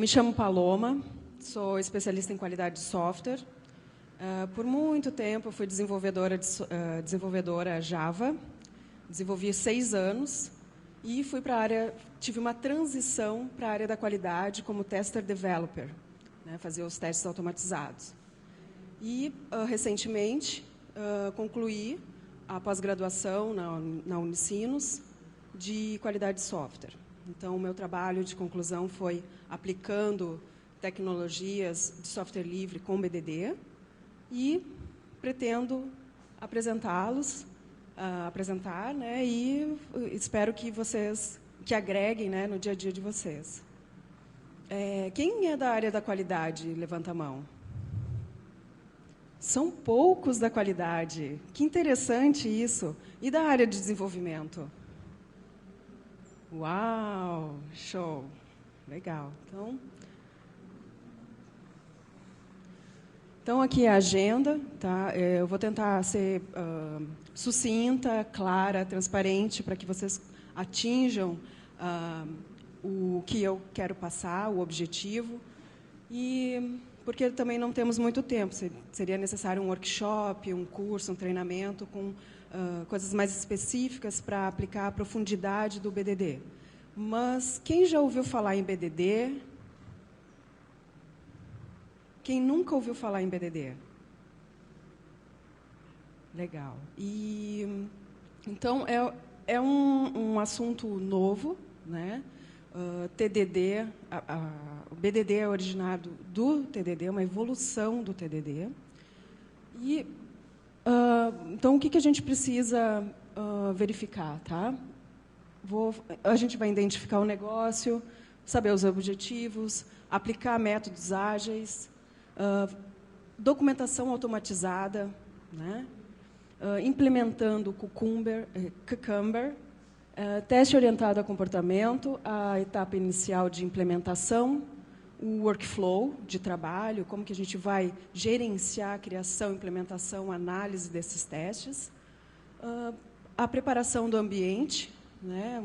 Me chamo Paloma, sou especialista em qualidade de software. Por muito tempo eu fui desenvolvedora Java, desenvolvi 6 anos e fui para a área, tive uma transição para a área da qualidade como tester developer, né, fazer os testes automatizados. E recentemente concluí a pós-graduação na Unicinos de qualidade de software. Então, o meu trabalho de conclusão foi aplicando tecnologias de software livre com BDD e pretendo apresentar, né, e espero que vocês agreguem, né, no dia a dia de vocês. Quem é da área da qualidade? Levanta a mão. São poucos da qualidade. Que interessante isso. E da área de desenvolvimento? Uau, show, legal. Então aqui é a agenda, tá? Eu vou tentar ser sucinta, clara, transparente, para que vocês atinjam o que eu quero passar, o objetivo. E porque também não temos muito tempo, seria necessário um workshop, um curso, um treinamento com coisas mais específicas para aplicar a profundidade do BDD. Mas quem já ouviu falar em BDD? Quem nunca ouviu falar em BDD? Legal. E então é um assunto novo, né? TDD, o BDD é originado do TDD, é uma evolução do TDD. E então, o que a gente precisa verificar? Tá? A gente vai identificar o negócio, saber os objetivos, aplicar métodos ágeis, documentação automatizada, né? Implementando Cucumber, teste orientado a comportamento, a etapa inicial de implementação, o workflow de trabalho, como que a gente vai gerenciar a criação, implementação, análise desses testes, a preparação do ambiente, né,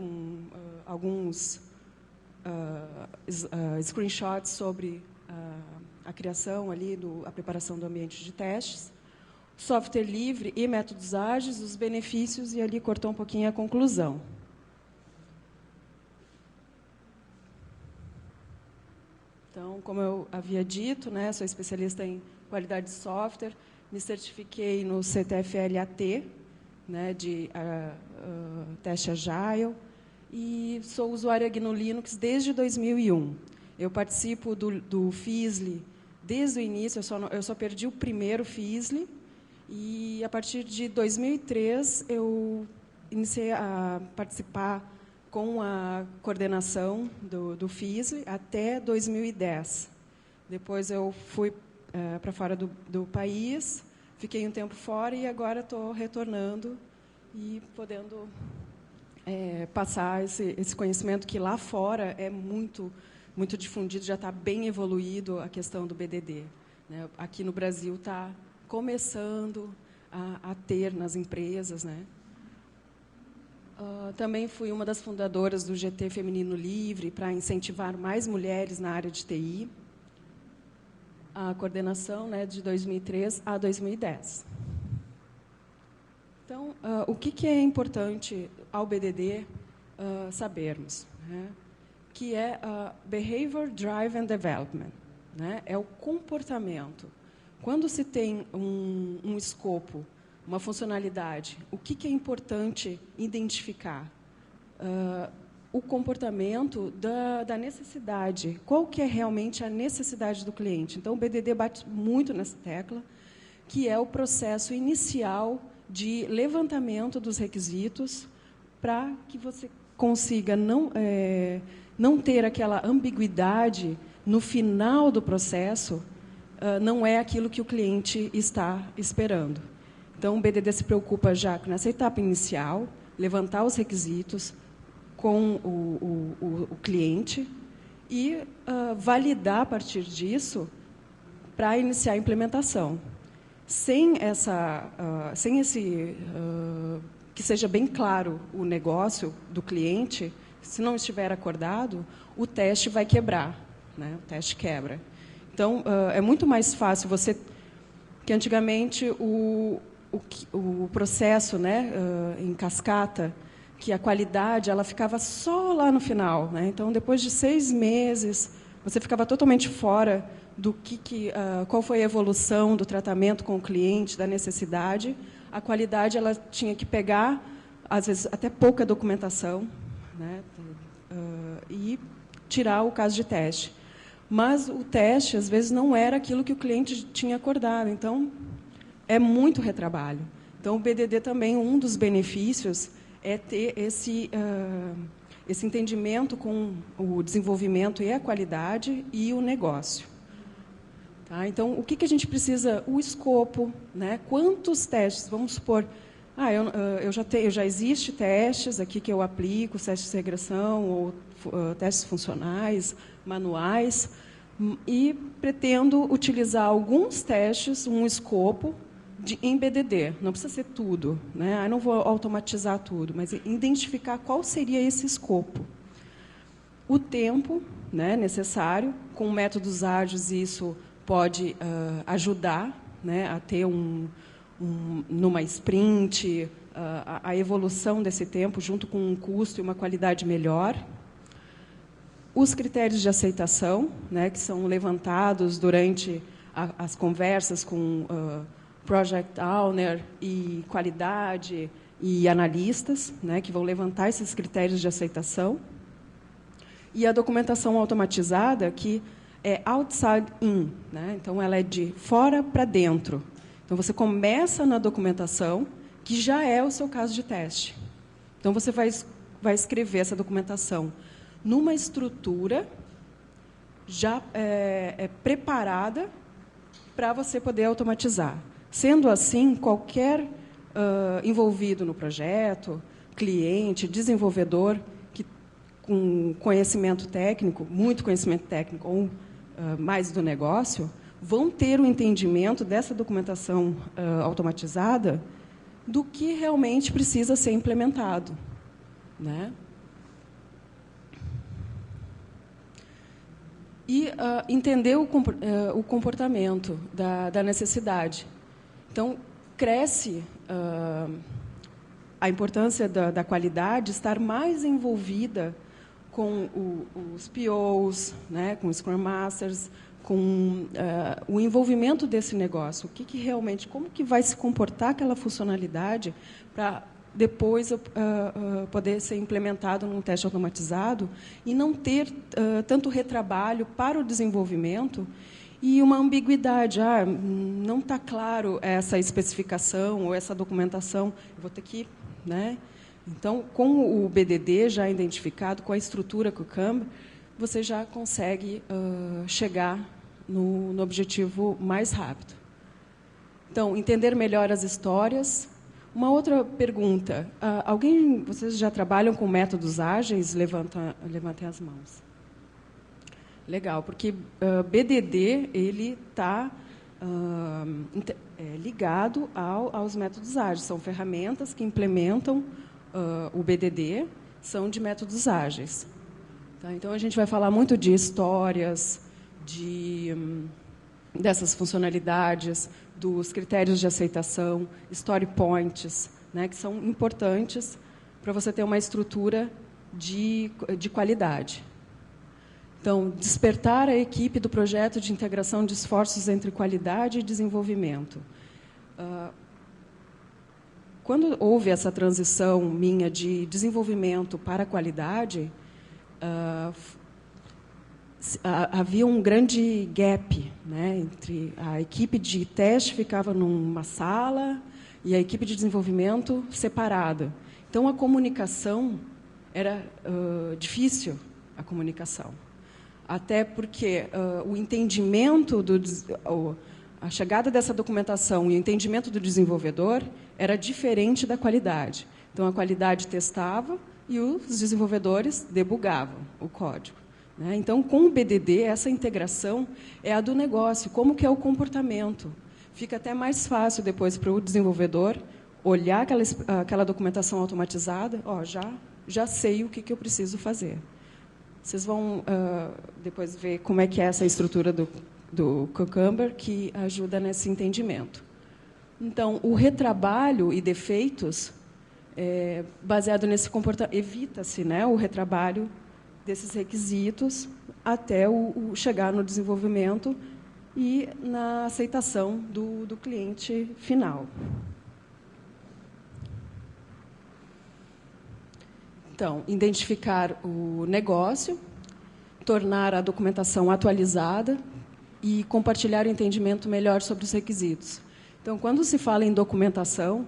alguns screenshots sobre a criação ali, a preparação do ambiente de testes, software livre e métodos ágeis, os benefícios, e ali cortou um pouquinho a conclusão. Então, como eu havia dito, né, sou especialista em qualidade de software, me certifiquei no CTFL-AT, né, de teste Agile, e sou usuária GNU Linux desde 2001. Eu participo do FISLI desde o início, eu só perdi o primeiro FISLI, e a partir de 2003 eu iniciei a participar com a coordenação do FISLI até 2010. Depois eu fui para fora do país, fiquei um tempo fora e agora estou retornando e podendo passar esse conhecimento que lá fora é muito difundido, já está bem evoluído a questão do BDD. Né? Aqui no Brasil está começando a ter nas empresas, né? Também fui uma das fundadoras do GT Feminino Livre para incentivar mais mulheres na área de TI. A coordenação, né, de 2003 a 2010. Então, o que é importante ao BDD sabermos? Né? Que é Behavior Driven Development. Né? É o comportamento. Quando se tem um escopo, uma funcionalidade, o que é importante identificar? O comportamento da necessidade. Qual que é realmente a necessidade do cliente? Então, o BDD bate muito nessa tecla, que é o processo inicial de levantamento dos requisitos para que você consiga não ter aquela ambiguidade no final do processo, não é aquilo que o cliente está esperando. Então, o BDD se preocupa já nessa etapa inicial, levantar os requisitos com o cliente e validar, a partir disso, para iniciar a implementação. Sem que seja bem claro o negócio do cliente, se não estiver acordado, o teste vai quebrar. né? O teste quebra. Então, é muito mais fácil você... que antigamente o processo, né, em cascata, que a qualidade ela ficava só lá no final, né? Então, depois de 6 meses, você ficava totalmente fora do qual foi a evolução do tratamento com o cliente, da necessidade. A qualidade ela tinha que pegar, às vezes, até pouca documentação, né, e tirar o caso de teste. Mas o teste, às vezes, não era aquilo que o cliente tinha acordado. Então, é muito retrabalho. Então, o BDD também, um dos benefícios é ter esse entendimento com o desenvolvimento e a qualidade e o negócio. Tá? Então, o que a gente precisa? O escopo, né? Quantos testes? Vamos supor, já existe testes aqui que eu aplico, testes de regressão ou testes funcionais, manuais, e pretendo utilizar alguns testes, um escopo em BDD. Não precisa ser tudo, né? Eu não vou automatizar tudo, mas identificar qual seria esse escopo. O tempo, né, necessário, com métodos ágeis, isso pode ajudar, né, a ter numa sprint, a evolução desse tempo, junto com um custo e uma qualidade melhor. Os critérios de aceitação, né, que são levantados durante as conversas com project owner e qualidade e analistas, né, que vão levantar esses critérios de aceitação. E a documentação automatizada, que é outside in, né? Então, ela é de fora para dentro. Então, você começa na documentação, que já é o seu caso de teste. Então, você vai escrever essa documentação numa estrutura já preparada para você poder automatizar. Sendo assim, qualquer envolvido no projeto, cliente, desenvolvedor, que com conhecimento técnico, muito conhecimento técnico, ou mais do negócio, vão ter o entendimento dessa documentação automatizada do que realmente precisa ser implementado, né? E entender o comportamento da necessidade. Então, cresce a importância da qualidade estar mais envolvida com os POs, né, com os Scrum Masters, com o envolvimento desse negócio. Como que vai se comportar aquela funcionalidade para depois poder ser implementado num teste automatizado e não ter tanto retrabalho para o desenvolvimento e uma ambiguidade. Não está claro essa especificação ou essa documentação, eu vou ter que... né? Então, com o BDD já identificado, com a estrutura com o Kanban, você já consegue chegar no objetivo mais rápido. Então, entender melhor as histórias. Uma outra pergunta. Vocês já trabalham com métodos ágeis? Levantem as mãos. Legal, porque BDD ele está ligado aos métodos ágeis. São ferramentas que implementam o BDD, são de métodos ágeis. Tá? Então, a gente vai falar muito de histórias, dessas funcionalidades, dos critérios de aceitação, story points, né, que são importantes para você ter uma estrutura de qualidade. Então, despertar a equipe do projeto de integração de esforços entre qualidade e desenvolvimento. Quando houve essa transição minha de desenvolvimento para a qualidade, havia um grande gap, né, entre a equipe de teste ficava numa sala e a equipe de desenvolvimento separada. Então, a comunicação era difícil, a comunicação. Até porque o entendimento a chegada dessa documentação e o entendimento do desenvolvedor era diferente da qualidade. Então, a qualidade testava e os desenvolvedores debugavam o código. Né? Então, com o BDD, essa integração é a do negócio, como que é o comportamento. Fica até mais fácil depois para o desenvolvedor olhar aquela documentação automatizada, já sei o que eu preciso fazer. Vocês vão depois ver como é que é essa estrutura do Cucumber, que ajuda nesse entendimento. Então, o retrabalho e defeitos, baseado nesse comportamento, evita-se, né, o retrabalho desses requisitos até chegar no desenvolvimento e na aceitação do cliente final. Então, identificar o negócio, tornar a documentação atualizada e compartilhar o entendimento melhor sobre os requisitos. Então, quando se fala em documentação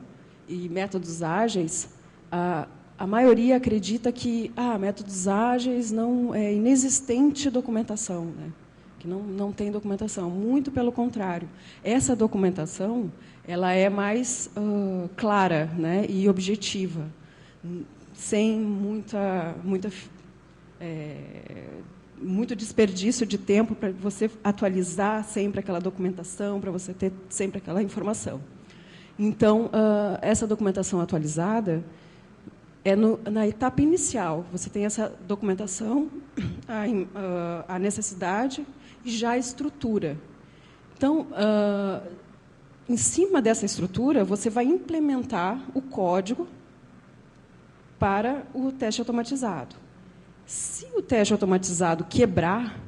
e métodos ágeis, a maioria acredita que métodos ágeis não é inexistente documentação, né? Que não tem documentação. Muito pelo contrário. Essa documentação ela é mais clara, né, e objetiva, sem muito desperdício de tempo para você atualizar sempre aquela documentação, para você ter sempre aquela informação. Então, essa documentação atualizada é na etapa inicial. Você tem essa documentação, a necessidade e já a estrutura. Então, em cima dessa estrutura, você vai implementar o código para o teste automatizado. Se o teste automatizado quebrar,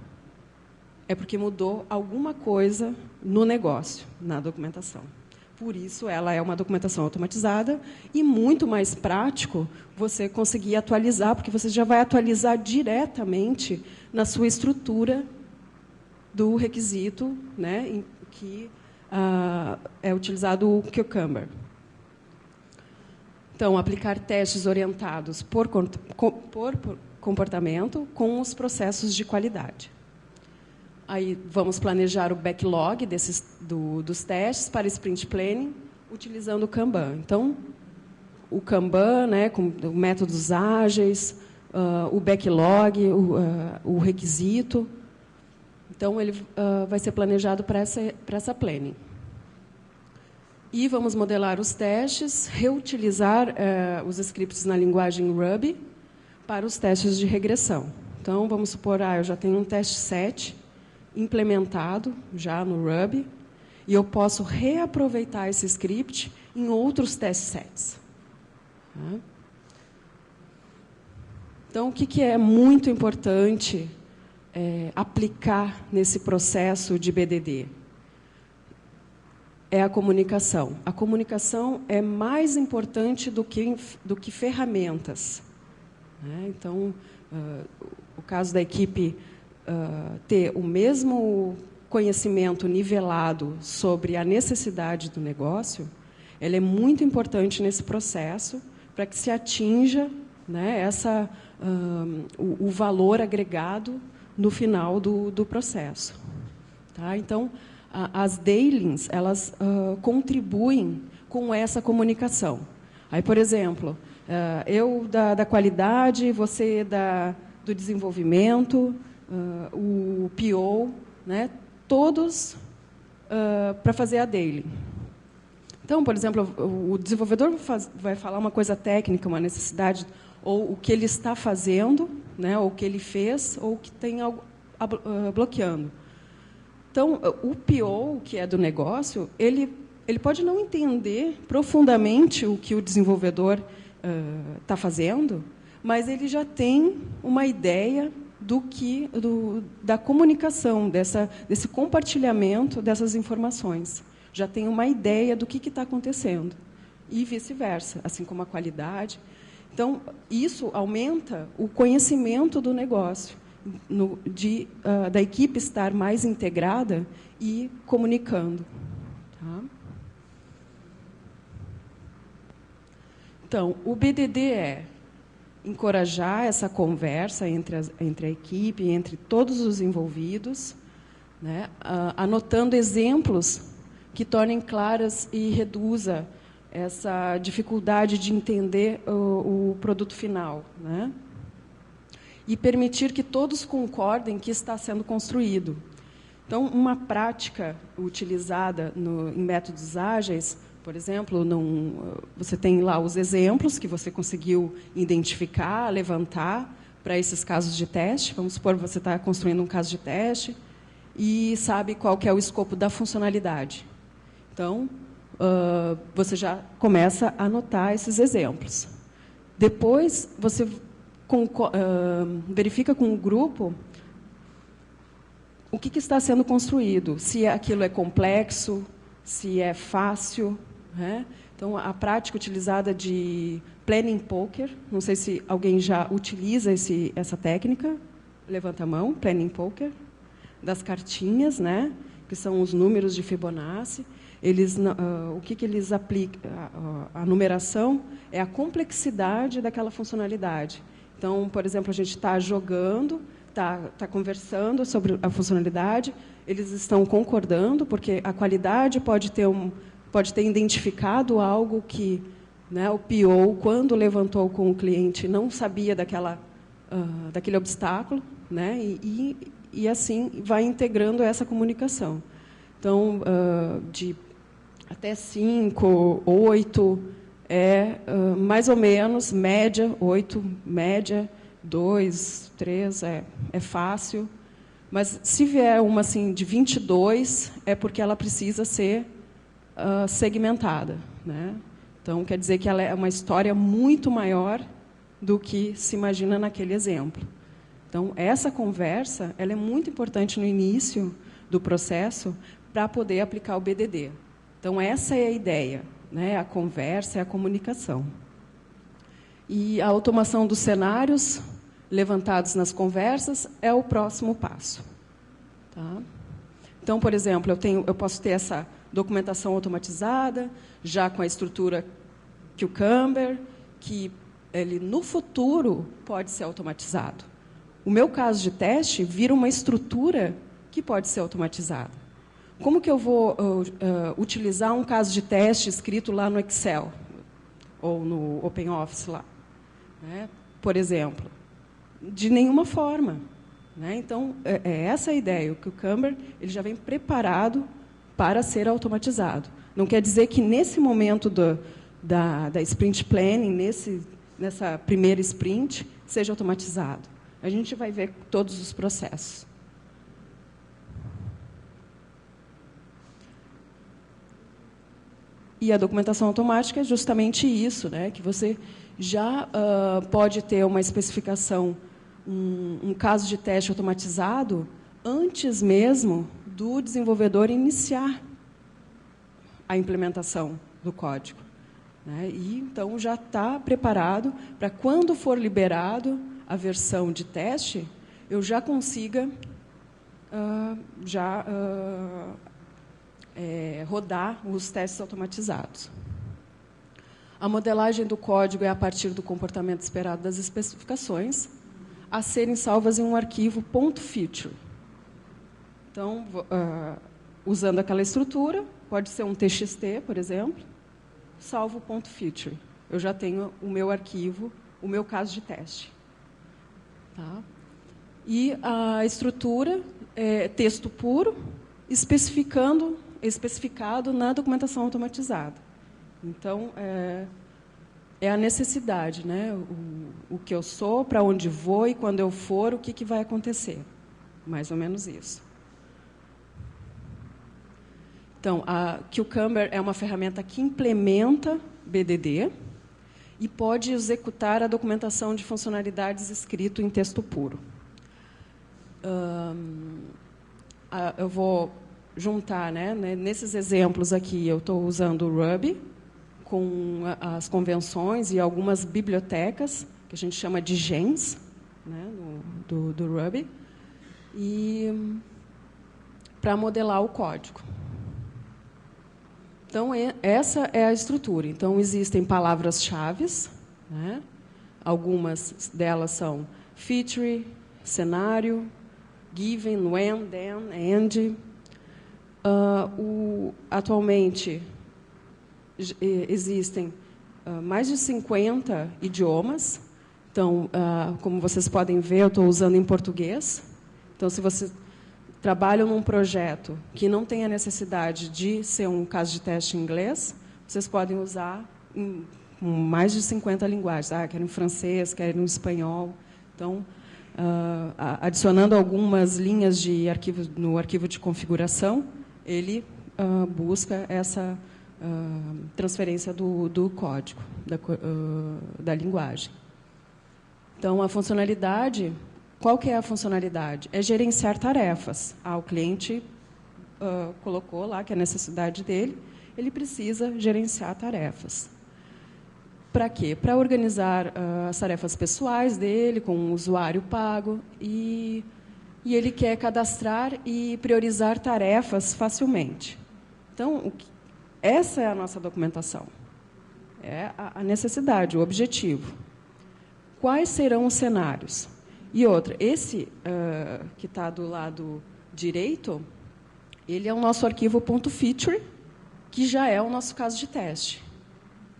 é porque mudou alguma coisa no negócio, na documentação. Por isso, ela é uma documentação automatizada e muito mais prático você conseguir atualizar, porque você já vai atualizar diretamente na sua estrutura do requisito, né, em que é utilizado o Cucumber. Então, aplicar testes orientados por comportamento com os processos de qualidade. Aí vamos planejar o backlog dos testes para sprint planning, utilizando o Kanban. Então, o Kanban, né, com métodos ágeis, o backlog, o requisito. Então, ele vai ser planejado para essa planning. E vamos modelar os testes, reutilizar os scripts na linguagem Ruby para os testes de regressão. Então, vamos supor, eu já tenho um teste set implementado já no Ruby, e eu posso reaproveitar esse script em outros test sets. Então, o que é muito importante aplicar nesse processo de BDD? É a comunicação. A comunicação é mais importante do que ferramentas. Então, o caso da equipe ter o mesmo conhecimento nivelado sobre a necessidade do negócio, ela é muito importante nesse processo para que se atinja, né, o valor agregado no final do processo. Tá? Então, as dailings, elas contribuem com essa comunicação. Aí, por exemplo, eu da qualidade, você do desenvolvimento, o PO, né, todos para fazer a daily. Então, por exemplo, o desenvolvedor vai falar uma coisa técnica, uma necessidade, ou o que ele está fazendo, né, ou o que ele fez, ou o que tem algo bloqueando. Então, o PO, que é do negócio, ele pode não entender profundamente o que o desenvolvedor está fazendo, mas ele já tem uma ideia da comunicação, desse compartilhamento dessas informações. Já tem uma ideia do que está acontecendo. E vice-versa, assim como a qualidade. Então, isso aumenta o conhecimento do negócio, da equipe estar mais integrada e comunicando. Tá? Então, o BDD é encorajar essa conversa entre a equipe, entre todos os envolvidos, né, anotando exemplos que tornem claras e reduza essa dificuldade de entender o produto final, né? E permitir que todos concordem que está sendo construído. Então, uma prática utilizada em métodos ágeis, por exemplo, você tem lá os exemplos que você conseguiu identificar, levantar, para esses casos de teste. Vamos supor que você está construindo um caso de teste e sabe qual que é o escopo da funcionalidade. Então, você já começa a anotar esses exemplos. Depois, você verifica com o grupo o que está sendo construído, se aquilo é complexo, se é fácil, né? Então, a prática utilizada de planning poker, não sei se alguém já utiliza essa técnica, levanta a mão, planning poker, das cartinhas, né? Que são os números de Fibonacci. O que eles aplicam? A numeração é a complexidade daquela funcionalidade. Então, por exemplo, a gente está jogando, está conversando sobre a funcionalidade, eles estão concordando, porque a qualidade pode ter identificado algo que, né, o PO, quando levantou com o cliente, não sabia daquele obstáculo, né, e assim vai integrando essa comunicação. Então, de até 5, 8, mais ou menos, média, 8, média, 2, 3, é fácil. Mas, se vier uma assim, de 22, é porque ela precisa ser segmentada, né? Então, quer dizer que ela é uma história muito maior do que se imagina naquele exemplo. Então, essa conversa ela é muito importante no início do processo para poder aplicar o BDD. Então, essa é a ideia, né? A conversa é a comunicação. E a automação dos cenários levantados nas conversas é o próximo passo. Tá? Então, por exemplo, eu posso ter essa documentação automatizada, já com a estrutura Cucumber, que ele, no futuro, pode ser automatizado. O meu caso de teste vira uma estrutura que pode ser automatizada. Como que eu vou utilizar um caso de teste escrito lá no Excel ou no OpenOffice lá, né? Por exemplo, de nenhuma forma, né? Então, é essa a ideia. O Cucumber ele já vem preparado para ser automatizado. Não quer dizer que, nesse momento da sprint planning, nessa primeira sprint, seja automatizado. A gente vai ver todos os processos. E a documentação automática é justamente isso, né? Que você já pode ter uma especificação, um caso de teste automatizado, antes mesmo do desenvolvedor iniciar a implementação do código, né? E, então, já está preparado para, quando for liberado a versão de teste, eu já consiga rodar os testes automatizados. A modelagem do código é a partir do comportamento esperado das especificações, a serem salvas em um arquivo .feature. Então, usando aquela estrutura, pode ser um TXT, por exemplo, salvo .feature. Eu já tenho o meu arquivo, o meu caso de teste. Tá? E a estrutura é texto puro, especificado na documentação automatizada. Então, é a necessidade, né? O que eu sou, para onde vou e, quando eu for, o que vai acontecer. Mais ou menos isso. Então, a Cucumber é uma ferramenta que implementa BDD e pode executar a documentação de funcionalidades escrito em texto puro. Eu vou juntar, né? Nesses exemplos aqui, eu estou usando o Ruby, com as convenções e algumas bibliotecas, que a gente chama de gens, né? do Ruby, e para modelar o código. Então, essa é a estrutura. Então, existem palavras-chave, né? Algumas delas são feature, cenário, given, when, then, and. Atualmente, existem mais de 50 idiomas. Então, como vocês podem ver, eu estou usando em português. Então, se você trabalha num projeto que não tem a necessidade de ser um caso de teste em inglês, vocês podem usar em mais de 50 linguagens. Quer em francês, quer em espanhol. Então, adicionando algumas linhas de arquivo no arquivo de configuração, ele busca essa transferência do código, da linguagem. Então, a funcionalidade, qual que é a funcionalidade? É gerenciar tarefas. O cliente colocou lá que é a necessidade dele, ele precisa gerenciar tarefas. Para quê? Para organizar as tarefas pessoais dele, com o usuário pago, e ele quer cadastrar e priorizar tarefas facilmente. Então, essa é a nossa documentação. É a necessidade, o objetivo. Quais serão os cenários? E outra, esse que está do lado direito, ele é o nosso arquivo .feature, que já é o nosso caso de teste,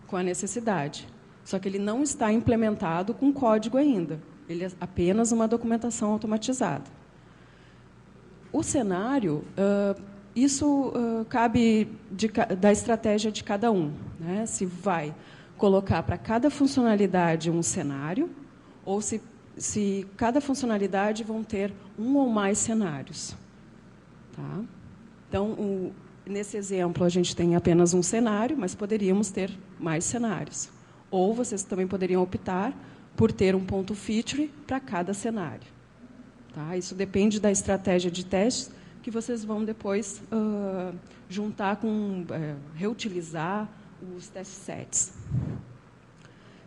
com a necessidade. Só que ele não está implementado com código ainda. Ele é apenas uma documentação automatizada. O cenário, isso cabe da estratégia de cada um, né? Se vai colocar para cada funcionalidade um cenário, ou se cada funcionalidade vão ter um ou mais cenários. Tá? Então, nesse exemplo, a gente tem apenas um cenário, mas poderíamos ter mais cenários. Ou vocês também poderiam optar por ter um .feature para cada cenário. Tá? Isso depende da estratégia de testes que vocês vão depois juntar com, reutilizar os test sets.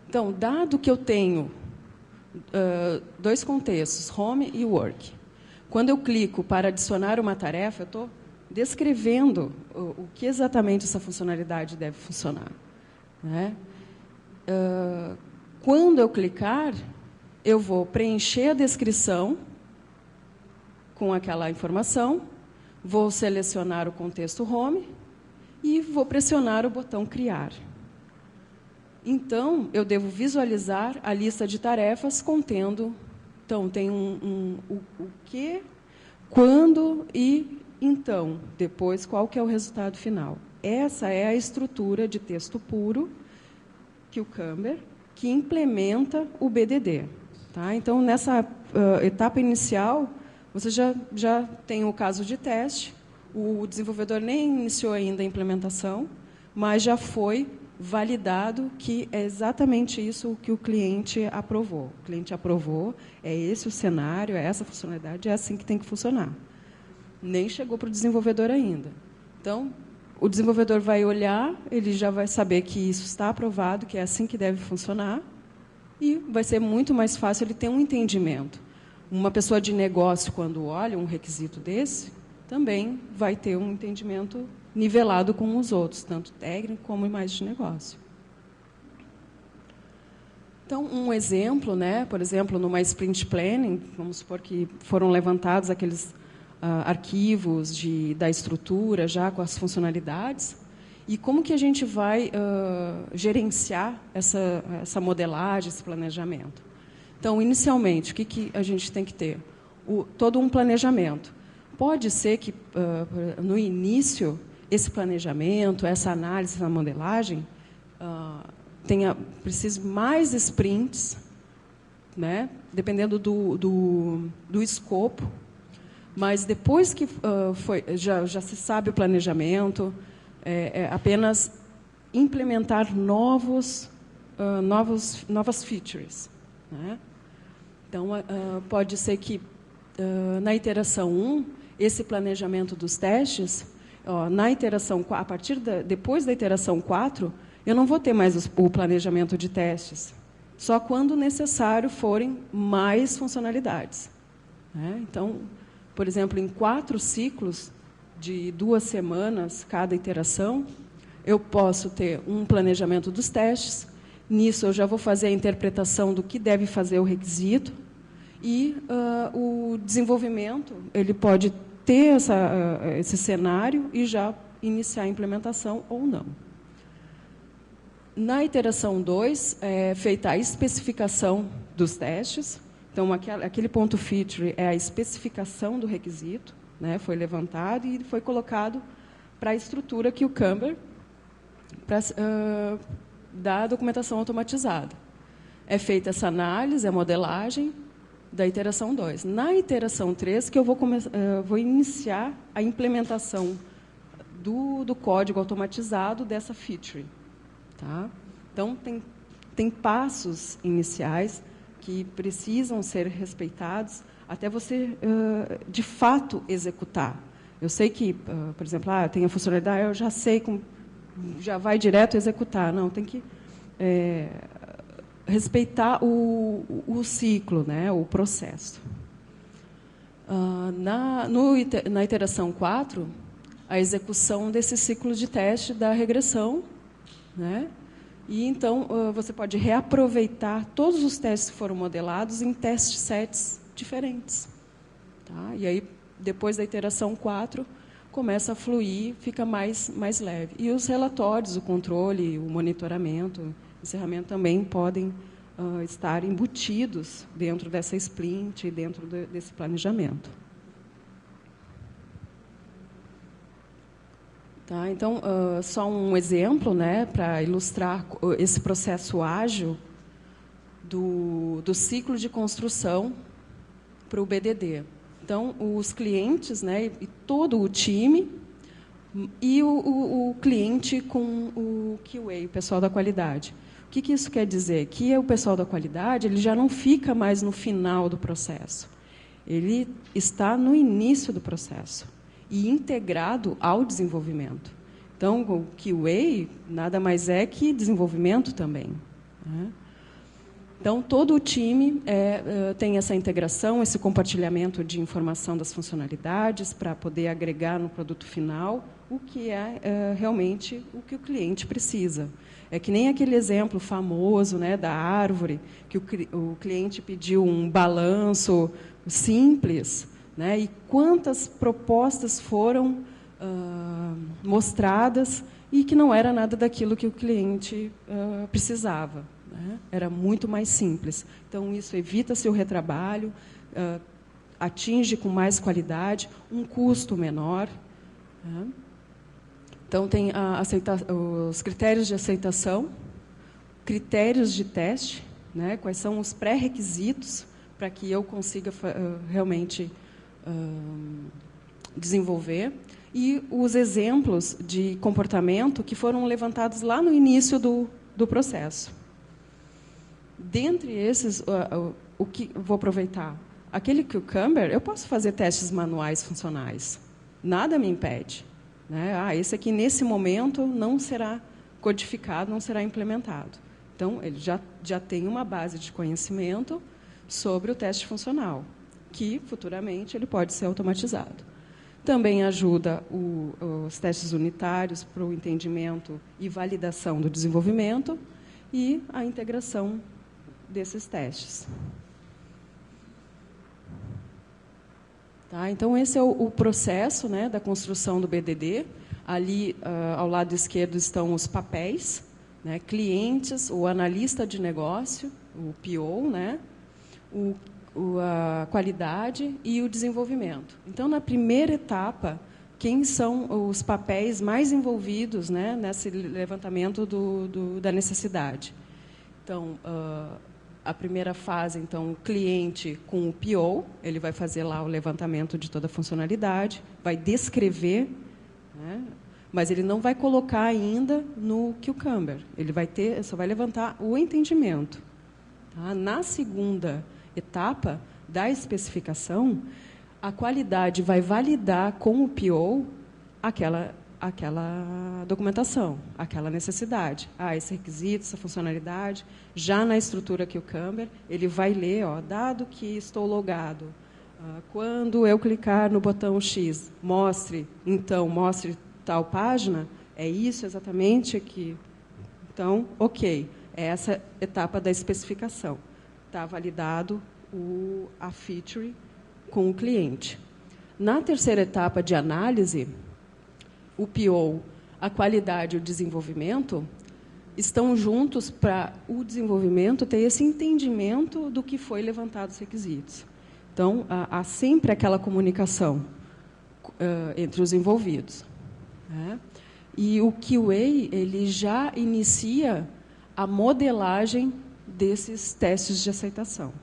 Então, dado que eu tenho dois contextos, home e work, quando eu clico para adicionar uma tarefa, eu estou descrevendo o que exatamente essa funcionalidade deve funcionar. Né? Quando eu clicar, eu vou preencher a descrição com aquela informação, vou selecionar o contexto home e vou pressionar o botão criar. Então, eu devo visualizar a lista de tarefas contendo... Então, tem o que, quando e então. Depois, qual que é o resultado final. Essa é a estrutura de texto puro Cucumber, que implementa o BDD. Tá? Então, nessa etapa inicial, você já tem o caso de teste, o desenvolvedor nem iniciou ainda a implementação, mas já foi validado que é exatamente isso que o cliente aprovou. O cliente aprovou, é esse o cenário, é essa a funcionalidade, é assim que tem que funcionar. Nem chegou para o desenvolvedor ainda. Então, o desenvolvedor vai olhar, ele já vai saber que isso está aprovado, que é assim que deve funcionar, e vai ser muito mais fácil ele ter um entendimento. Uma pessoa de negócio, quando olha um requisito desse, também vai ter um entendimento nivelado com os outros, tanto técnico como mais de negócio. Então, um exemplo, né, por exemplo, numa sprint planning, vamos supor que foram levantados aqueles arquivos da estrutura, já com as funcionalidades, e como que a gente vai gerenciar essa modelagem, esse planejamento. Então, inicialmente, o que a gente tem que ter? Todo um planejamento. Pode ser que, no início, esse planejamento, essa análise, essa modelagem, precise mais sprints, né, dependendo do escopo. Mas depois que já se sabe o planejamento, apenas implementar novas features. Né? Então, pode ser que, na iteração 1, esse planejamento dos testes, na iteração, depois da iteração 4, eu não vou ter mais o planejamento de testes, só quando necessário forem mais funcionalidades. Né? Então, por exemplo, em 4 ciclos de 2 semanas, cada iteração, eu posso ter um planejamento dos testes. Nisso, eu já vou fazer a interpretação do que deve fazer o requisito. E o desenvolvimento, ele pode ter esse cenário e já iniciar a implementação ou não. Na iteração 2, é feita a especificação dos testes. Então, aquele ponto feature é a especificação do requisito, né, foi levantado e foi colocado para a estrutura Cucumber, da documentação automatizada. É feita essa análise, a modelagem, da iteração 2. Na iteração 3, que eu vou iniciar a implementação do código automatizado dessa feature. Tá? Então, tem passos iniciais que precisam ser respeitados até você, de fato, executar. Eu sei que, por exemplo, tem a funcionalidade, eu já sei, já vai direto executar. Não, tem que respeitar o ciclo, né, o processo. Na iteração 4, a execução desse ciclo de teste da regressão, né? E então você pode reaproveitar todos os testes que foram modelados em test sets diferentes. Tá? E aí, depois da iteração 4, começa a fluir, fica mais leve. E os relatórios, o controle, o monitoramento, o encerramento também podem estar embutidos dentro dessa sprint, dentro desse planejamento. Tá? Então, só um exemplo, né, para ilustrar esse processo ágil do ciclo de construção para o BDD. Então, os clientes, né, e todo o time, e o cliente com o QA, o pessoal da qualidade. O que isso quer dizer? Que o pessoal da qualidade ele já não fica mais no final do processo. Ele está no início do processo e integrado ao desenvolvimento. Então, o QA nada mais é que desenvolvimento também. Né? Então, todo o time tem essa integração, esse compartilhamento de informação das funcionalidades para poder agregar no produto final o que é realmente o que o cliente precisa. É que nem aquele exemplo famoso, né, da árvore, que o cliente pediu um balanço simples, né, e quantas propostas foram mostradas e que não era nada daquilo que o cliente precisava. Né? Era muito mais simples. Então, isso evita-se o retrabalho, atinge com mais qualidade, um custo menor. Né? Então, tem os critérios de aceitação, critérios de teste, né? Quais são os pré-requisitos para que eu consiga realmente desenvolver, e os exemplos de comportamento que foram levantados lá no início do processo. Dentre esses, o que vou aproveitar? Aquele Cucumber, eu posso fazer testes manuais funcionais. Nada me impede. Né? Esse aqui, nesse momento, não será codificado, não será implementado. Então, ele já tem uma base de conhecimento sobre o teste funcional, que, futuramente, ele pode ser automatizado. Também ajuda os testes unitários para o entendimento e validação do desenvolvimento e a integração desses testes. Tá? Então, esse é o processo, né, da construção do BDD. Ali, ao lado esquerdo, estão os papéis, né, clientes, o analista de negócio, o PO, né, a qualidade e o desenvolvimento. Então, na primeira etapa, quem são os papéis mais envolvidos, né, nesse levantamento da necessidade? Então, a primeira fase, então, o cliente com o PO, ele vai fazer lá o levantamento de toda a funcionalidade, vai descrever, né, mas ele não vai colocar ainda no Cucumber. Ele só vai levantar o entendimento. Tá? Na segunda etapa da especificação, a qualidade vai validar com o PO aquela documentação, aquela necessidade. Esse requisito, essa funcionalidade, já na estrutura Cucumber, ele vai ler, dado que estou logado, quando eu clicar no botão X, mostre tal página, é isso exatamente aqui. Então, ok, é essa etapa da especificação. Está validado a feature com o cliente. Na terceira etapa de análise, o PO, a qualidade e o desenvolvimento estão juntos para o desenvolvimento ter esse entendimento do que foi levantado os requisitos. Então, há sempre aquela comunicação entre os envolvidos. Né? E o QA ele já inicia a modelagem desses testes de aceitação.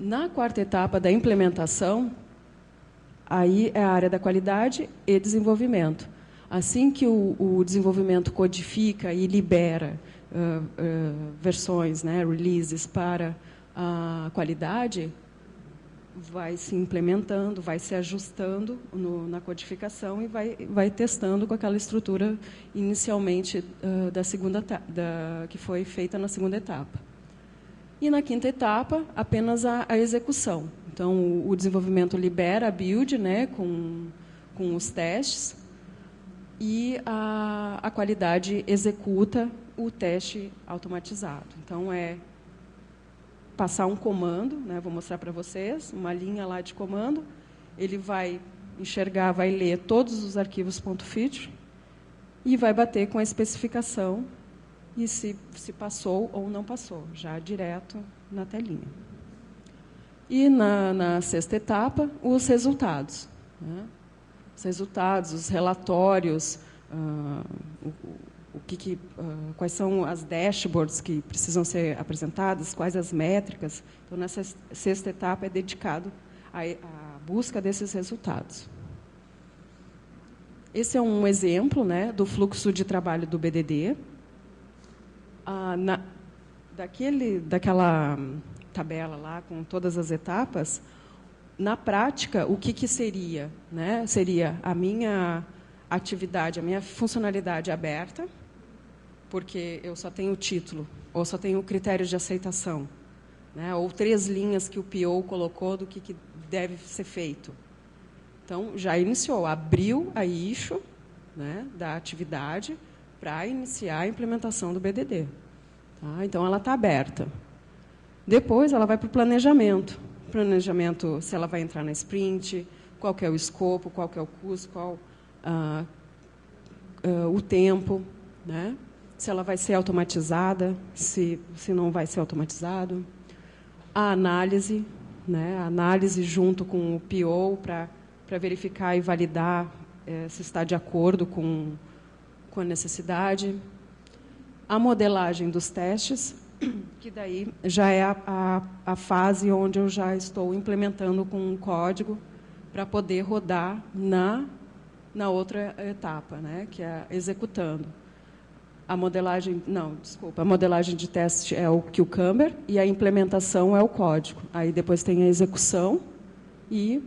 Na quarta etapa da implementação, aí é a área da qualidade e desenvolvimento. Assim que o desenvolvimento codifica e libera versões, né, releases para a qualidade, vai se implementando, vai se ajustando na codificação e vai testando com aquela estrutura inicialmente que foi feita na segunda etapa. E na quinta etapa, apenas a execução. Então, o desenvolvimento libera a build, né, com os testes, e a qualidade executa o teste automatizado. Então, é passar um comando, né, vou mostrar para vocês, uma linha lá de comando, ele vai enxergar, vai ler todos os arquivos .feature e vai bater com a especificação e se passou ou não passou, já direto na telinha. E na sexta etapa, os resultados. Né? Os resultados, os relatórios, quais são as dashboards que precisam ser apresentadas, quais as métricas. Então, nessa sexta etapa é dedicado à busca desses resultados. Esse é um exemplo, né, do fluxo de trabalho do BDD. Daquela tabela lá com todas as etapas, na prática, o que seria? Né? Seria a minha atividade, a minha funcionalidade aberta, porque eu só tenho o título, ou só tenho critérios de aceitação, né? Ou 3 linhas que o PO colocou do que deve ser feito. Então, já iniciou, abriu a issue, né, da atividade para iniciar a implementação do BDD. Tá? Então, ela está aberta. Depois, ela vai para o planejamento. Planejamento, se ela vai entrar na sprint, qual que é o escopo, qual que é o custo, qual o tempo, né? Se ela vai ser automatizada, se não vai ser automatizado. A análise, né? A análise junto com o PO para verificar e validar se está de acordo com a necessidade. A modelagem dos testes, que daí já é a fase onde eu já estou implementando com um código para poder rodar na outra etapa, né, que é executando. A modelagem de teste é o Cucumber e a implementação é o código. Aí depois tem a execução e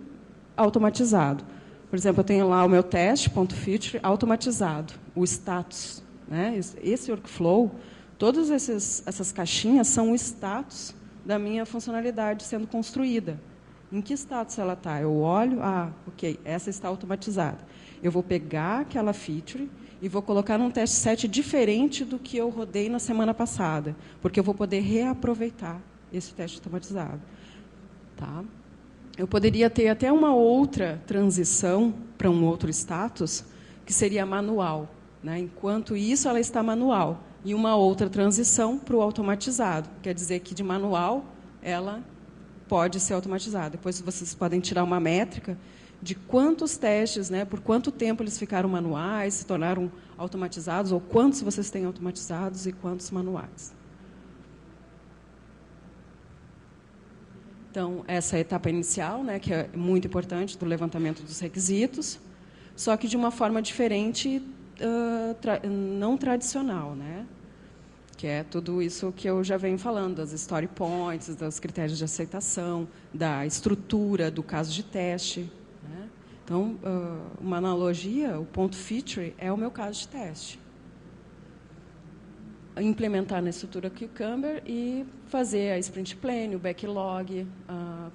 automatizado. Por exemplo, eu tenho lá o meu teste, .feature, automatizado, o status. Né? Esse workflow, todas essas caixinhas são o status da minha funcionalidade sendo construída. Em que status ela está? Eu olho, ok, essa está automatizada. Eu vou pegar aquela feature e vou colocar num teste set diferente do que eu rodei na semana passada, porque eu vou poder reaproveitar esse teste automatizado. Tá? Eu poderia ter até uma outra transição para um outro status, que seria manual. Né? Enquanto isso, ela está manual. E uma outra transição para o automatizado. Quer dizer que, de manual, ela pode ser automatizada. Depois, vocês podem tirar uma métrica de quantos testes, né, por quanto tempo eles ficaram manuais, se tornaram automatizados, ou quantos vocês têm automatizados e quantos manuais. Então, essa é a etapa inicial, né, que é muito importante, do levantamento dos requisitos, só que de uma forma diferente, não tradicional, né? Que é tudo isso que eu já venho falando, das story points, dos critérios de aceitação, da estrutura do caso de teste. Né? Então, uma analogia, o .feature é o meu caso de teste. Implementar na estrutura Cucumber e fazer a sprint plan, o backlog,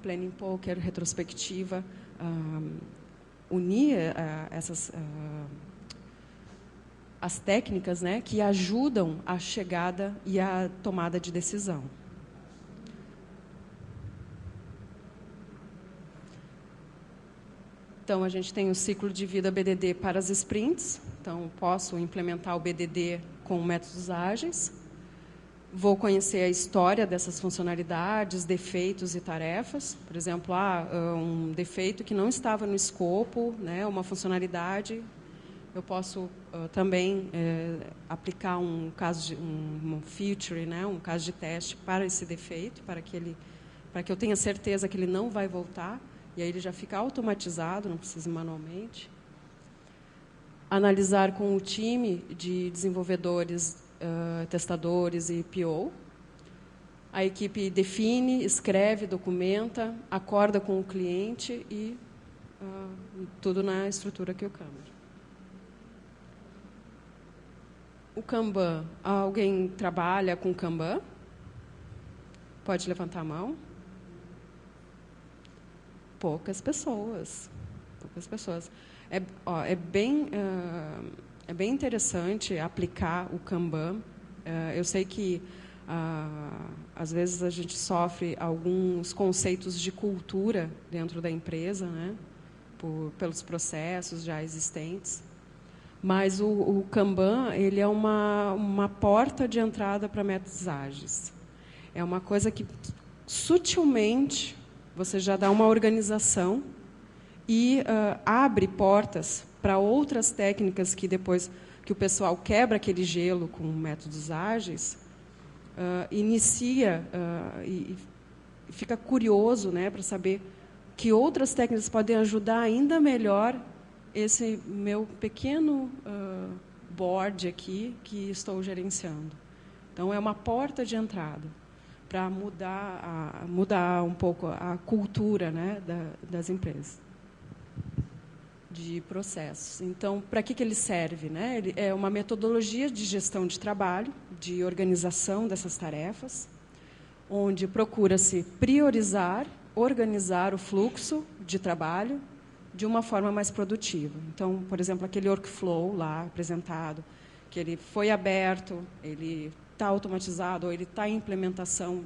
planning poker, retrospectiva, unir as técnicas, né, que ajudam a chegada e a tomada de decisão. Então, a gente tem o ciclo de vida BDD para as sprints. Então, posso implementar o BDD com métodos ágeis. Vou conhecer a história dessas funcionalidades, defeitos e tarefas. Por exemplo, um defeito que não estava no escopo, né, uma funcionalidade. Eu posso também aplicar um feature, né, um caso de teste para esse defeito, para que ele para que eu tenha certeza que ele não vai voltar, e aí ele já fica automatizado, não precisa manualmente. Analisar com o time de desenvolvedores, testadores e PO. A equipe define, escreve, documenta, acorda com o cliente e tudo na estrutura que o Kanban. O Kanban, alguém trabalha com Kanban? Pode levantar a mão. Poucas pessoas. Poucas pessoas. É bem interessante aplicar o Kanban. Eu sei que, às vezes, a gente sofre alguns conceitos de cultura dentro da empresa, né, pelos processos já existentes. Mas o Kanban ele é uma porta de entrada para métodos ágeis. É uma coisa que, sutilmente, você já dá uma organização e abre portas para outras técnicas que, depois que o pessoal quebra aquele gelo com métodos ágeis, inicia e fica curioso, né, para saber que outras técnicas podem ajudar ainda melhor esse meu pequeno board aqui que estou gerenciando. Então, é uma porta de entrada para mudar um pouco a cultura, né, das empresas, de processos. Então, para que ele serve? Né? Ele é uma metodologia de gestão de trabalho, de organização dessas tarefas, onde procura-se priorizar, organizar o fluxo de trabalho de uma forma mais produtiva. Então, por exemplo, aquele workflow lá apresentado, que ele foi aberto, ele está automatizado ou ele está em implementação,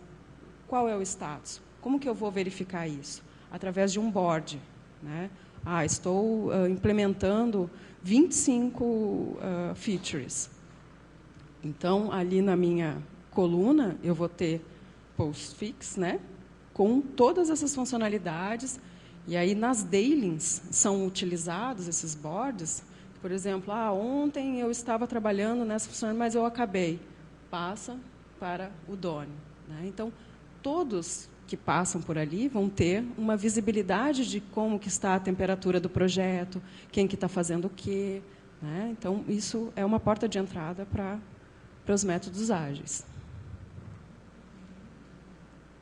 qual é o status? Como que eu vou verificar isso? Através de um board, né? Estou implementando 25 features. Então, ali na minha coluna, eu vou ter postfix, né, com todas essas funcionalidades. E aí, nas dailings, são utilizados esses boards. Por exemplo, ontem eu estava trabalhando nessa funcionalidade, mas eu acabei. Passa para o dono. Né? Então, todos que passam por ali vão ter uma visibilidade de como que está a temperatura do projeto, quem que está fazendo o quê. Né? Então, isso é uma porta de entrada para os métodos ágeis.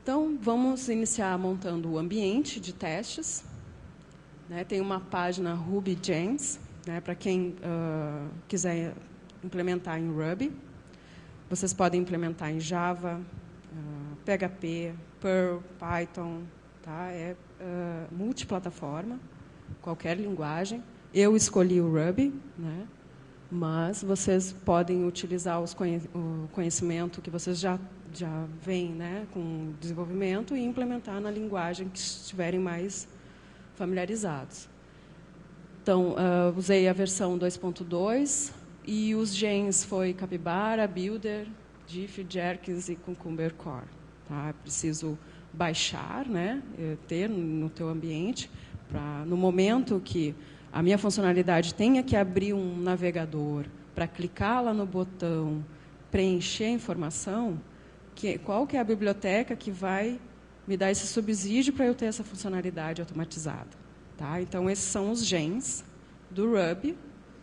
Então, vamos iniciar montando o ambiente de testes. Né? Tem uma página RubyGems, né, para quem quiser implementar em Ruby. Vocês podem implementar em Java, PHP, Perl, Python. Tá? É multiplataforma, qualquer linguagem. Eu escolhi o Ruby, né? Mas vocês podem utilizar o conhecimento que vocês já vêm, né, com desenvolvimento e implementar na linguagem que estiverem mais familiarizados. Então, usei a versão 2.2 e os genes foi Capybara, Builder, Diff, Jerkins e Cucumber Core. Tá? É preciso baixar, né, ter no teu ambiente, para no momento que a minha funcionalidade tenha que abrir um navegador para clicar lá no botão, preencher a informação, qual que é a biblioteca que vai me dar esse subsídio para eu ter essa funcionalidade automatizada. Tá? Então, esses são os genes do Ruby,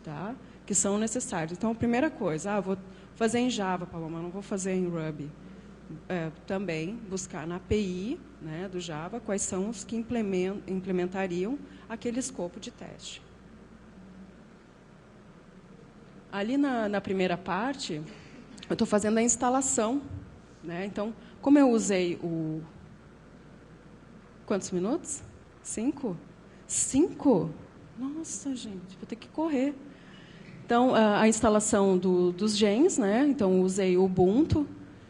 tá? Que são necessários. Então, a primeira coisa, vou fazer em Java, Paloma, não vou fazer em Ruby. Também buscar na API, né, do Java quais são os que implementariam aquele escopo de teste. Ali na primeira parte, eu estou fazendo a instalação. Né? Então, como eu usei o... Quantos minutos? 5? 5? Nossa, gente, vou ter que correr. Então, a instalação dos genes, né? Então, usei o Ubuntu.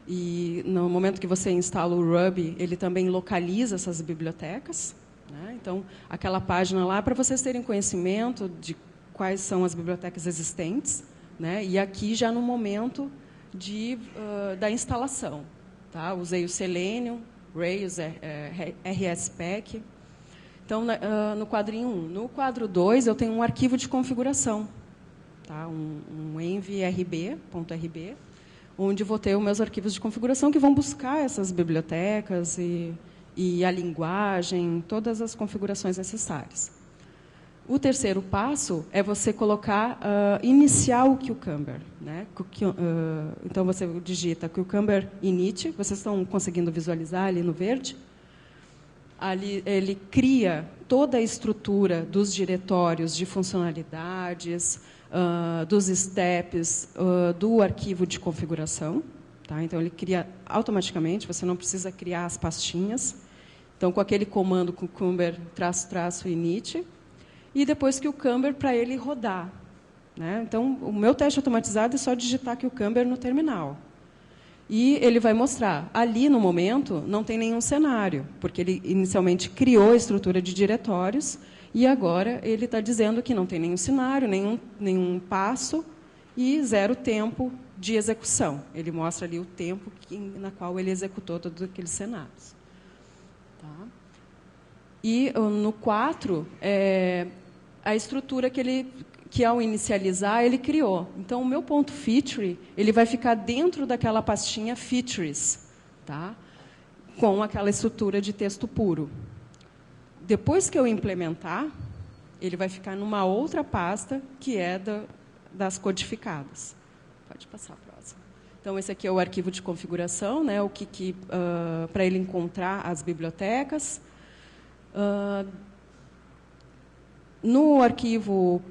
E, no momento que você instala o Ruby, ele também localiza essas bibliotecas. Né? Então, aquela página lá, para vocês terem conhecimento de quais são as bibliotecas existentes. Né? E aqui, já no momento da instalação. Tá? Usei o Selenium, Rails, RSpec. Então, no quadrinho 1. No quadro 2, eu tenho um arquivo de configuração. Tá? Um env.rb, onde vou ter os meus arquivos de configuração que vão buscar essas bibliotecas e e a linguagem, todas as configurações necessárias. O terceiro passo é você colocar, iniciar o Cucumber. Né? Então, você digita Cucumber init, vocês estão conseguindo visualizar ali no verde? Ali, ele cria toda a estrutura dos diretórios de funcionalidades, dos steps, do arquivo de configuração. Tá? Então, ele cria automaticamente, você não precisa criar as pastinhas. Então, com aquele comando Cucumber --init, e depois Cucumber para ele rodar. Né? Então, o meu teste automatizado é só digitar Cucumber no terminal. E ele vai mostrar. Ali, no momento, não tem nenhum cenário, porque ele inicialmente criou a estrutura de diretórios, e agora ele está dizendo que não tem nenhum cenário, nenhum passo, e 0 tempo de execução. Ele mostra ali o tempo na qual ele executou todos aqueles cenários. Tá? E no 4, a estrutura que ao inicializar, ele criou. Então, o meu ponto feature, ele vai ficar dentro daquela pastinha features, tá? Com aquela estrutura de texto puro. Depois que eu implementar, ele vai ficar numa outra pasta, que é das codificadas. Pode passar a próxima. Então, esse aqui é o arquivo de configuração, né? Para ele encontrar as bibliotecas. No arquivo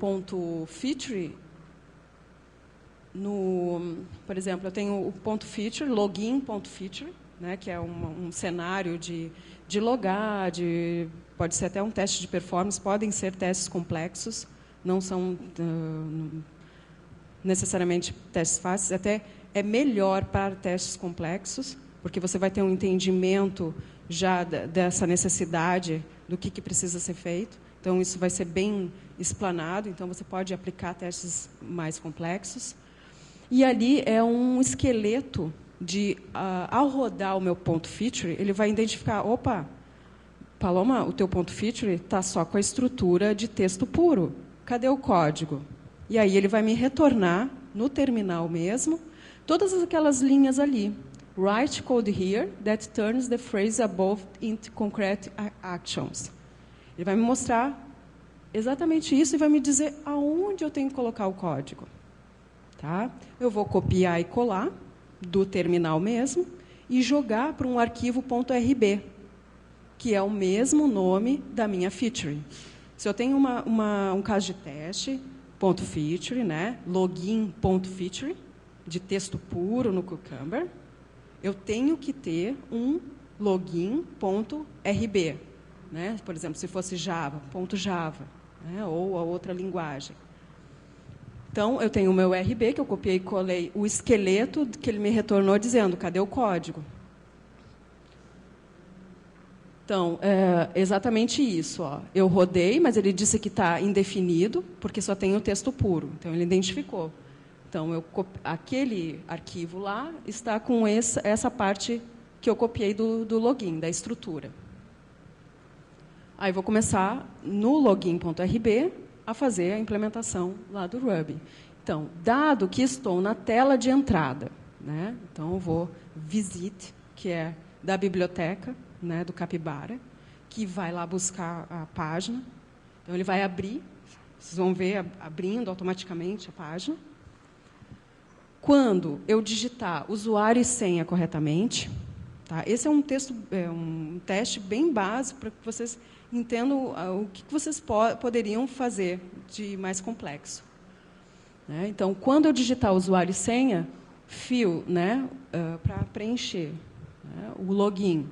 .feature, por exemplo, eu tenho o .feature, login.feature, né, que é um cenário de logar, pode ser até um teste de performance, podem ser testes complexos, não são necessariamente testes fáceis, até é melhor para testes complexos, porque você vai ter um entendimento já dessa necessidade do que precisa ser feito. Então, isso vai ser bem explanado, então você pode aplicar testes mais complexos. E ali é um esqueleto ao rodar o meu ponto feature, ele vai identificar, opa, Paloma, o teu ponto feature está só com a estrutura de texto puro. Cadê o código? E aí ele vai me retornar, no terminal mesmo, todas aquelas linhas ali. Write code here that turns the phrase above into concrete actions. Ele vai me mostrar exatamente isso e vai me dizer aonde eu tenho que colocar o código. Tá? Eu vou copiar e colar do terminal mesmo e jogar para um arquivo .rb, que é o mesmo nome da minha feature. Se eu tenho um caso de teste, .feature, né? login.feature, de texto puro no Cucumber, eu tenho que ter um login.rb. Né? Por exemplo, se fosse Java, .java, né? Ou a outra linguagem. Então, eu tenho o meu RB, que eu copiei e colei o esqueleto que ele me retornou dizendo, cadê o código? Então, exatamente isso. Ó. Eu rodei, mas ele disse que está indefinido, porque só tem o texto puro. Então, ele identificou. Então, aquele arquivo lá está com essa parte que eu copiei do login, da estrutura. Aí vou começar no login.rb a fazer a implementação lá do Ruby. Então, dado que estou na tela de entrada, né? Então eu vou visit, que é da biblioteca, né, do Capybara, que vai lá buscar a página. Então ele vai abrir, vocês vão ver abrindo automaticamente a página. Quando eu digitar usuário e senha corretamente, tá? Esse é um teste bem básico para que vocês entendam o que vocês poderiam fazer de mais complexo. Né? Então, quando eu digitar usuário e senha, fio, né, para preencher, né, o login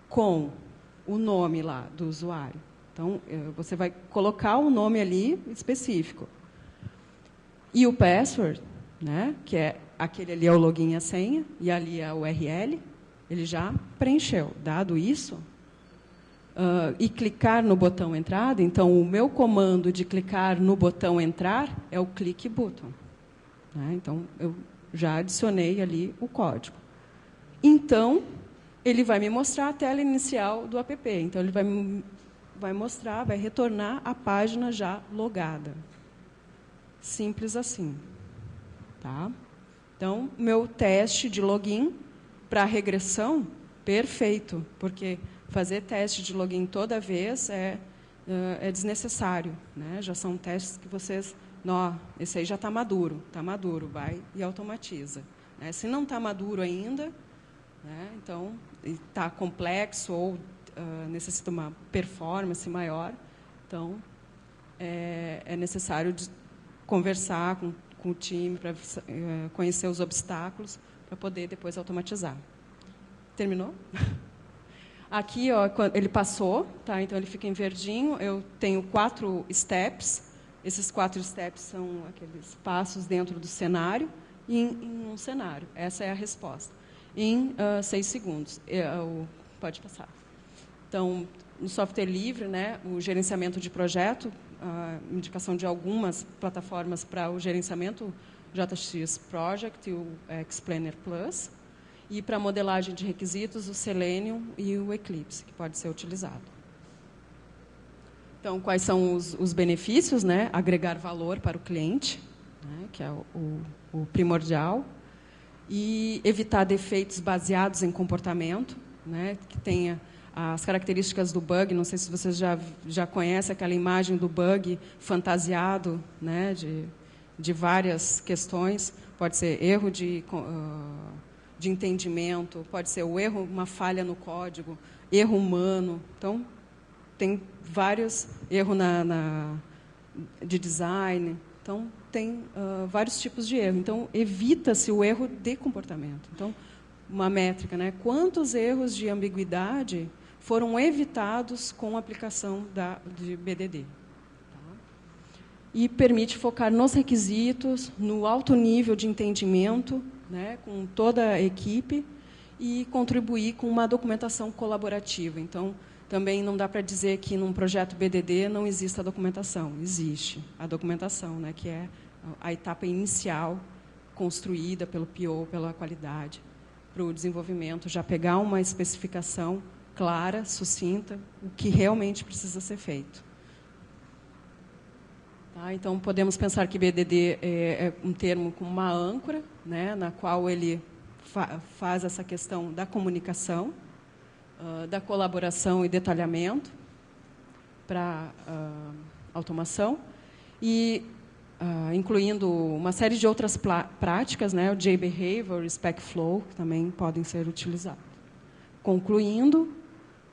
com o nome lá do usuário. Então, você vai colocar um nome ali específico. E o password, né, que é aquele ali é o login e a senha, e ali é a URL, ele já preencheu. Dado isso, e clicar no botão entrada, então o meu comando de clicar no botão entrar é o click button. Né? Então, eu já adicionei ali o código. Então, ele vai me mostrar a tela inicial do app. Então, ele vai mostrar, vai retornar a página já logada. Simples assim. Tá? Então, meu teste de login para regressão, perfeito, porque Fazer teste de login toda vez é desnecessário, né? Já são testes que vocês... esse aí já está maduro, vai e automatiza. Né? Se não está maduro ainda, né? Então, está complexo ou necessita uma performance maior, então, é necessário conversar com o time para conhecer os obstáculos, para poder depois automatizar. Terminou? Aqui, ó, ele passou, tá? Então ele fica em verdinho. Eu tenho 4 steps. Esses 4 steps são aqueles passos dentro do cenário e em um cenário. Essa é a resposta. Em 6 segundos. Pode passar. Então, no software livre, né, o gerenciamento de projeto, a indicação de algumas plataformas para o gerenciamento, JX Project e o Explainer Plus. E para a modelagem de requisitos, o Selenium e o Eclipse, que pode ser utilizado. Então, quais são os benefícios? Né? Agregar valor para o cliente, né? Que é o primordial. E evitar defeitos baseados em comportamento, né? Que tenha as características do bug. Não sei se vocês já conhecem aquela imagem do bug fantasiado, né? De várias questões. Pode ser erro de entendimento, pode ser o erro, uma falha no código, erro humano. Então, tem vários erros de design. Então, tem vários tipos de erro. Então, evita-se o erro de comportamento. Então, uma métrica, né? Quantos erros de ambiguidade foram evitados com a aplicação de BDD? Tá? E permite focar nos requisitos, no alto nível de entendimento, né, com toda a equipe, e contribuir com uma documentação colaborativa. Então, também não dá para dizer que num projeto BDD não existe a documentação. Existe a documentação, né, que é a etapa inicial construída pelo PO, pela qualidade, para o desenvolvimento, já pegar uma especificação clara, sucinta, o que realmente precisa ser feito. Tá? Então, podemos pensar que BDD é um termo com uma âncora, né, na qual ele faz essa questão da comunicação, da colaboração e detalhamento para automação, e incluindo uma série de outras práticas, né, o JBehavior, o SpecFlow, que também podem ser utilizados. Concluindo,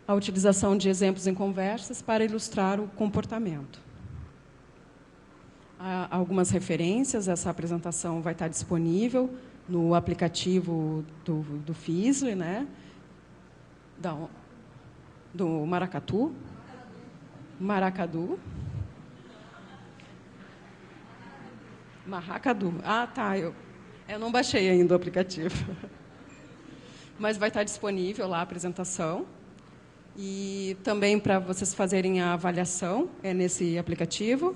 a utilização de exemplos em conversas para ilustrar o comportamento. Há algumas referências, essa apresentação vai estar disponível no aplicativo do FISLE, né? Do Maracatu. Maracadu. Ah, tá. Eu não baixei ainda o aplicativo. Mas vai estar disponível lá a apresentação. E também para vocês fazerem a avaliação, é nesse aplicativo.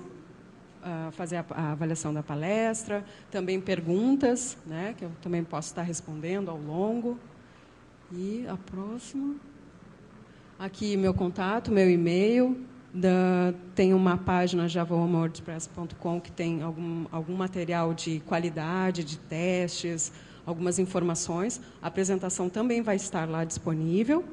Fazer a avaliação da palestra, também perguntas, né, que eu também posso estar respondendo ao longo. E a próxima. Aqui meu contato, meu e-mail. Tem uma página javawordpress.com que tem algum material de qualidade, de testes, algumas informações. A apresentação também vai estar lá disponível.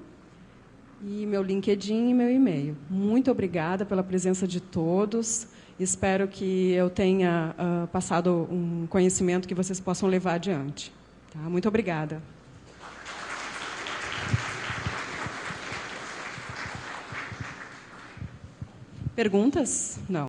E meu LinkedIn e meu e-mail. Muito obrigada pela presença de todos. Espero que eu tenha passado um conhecimento que vocês possam levar adiante. Tá? Muito obrigada. Perguntas? Não.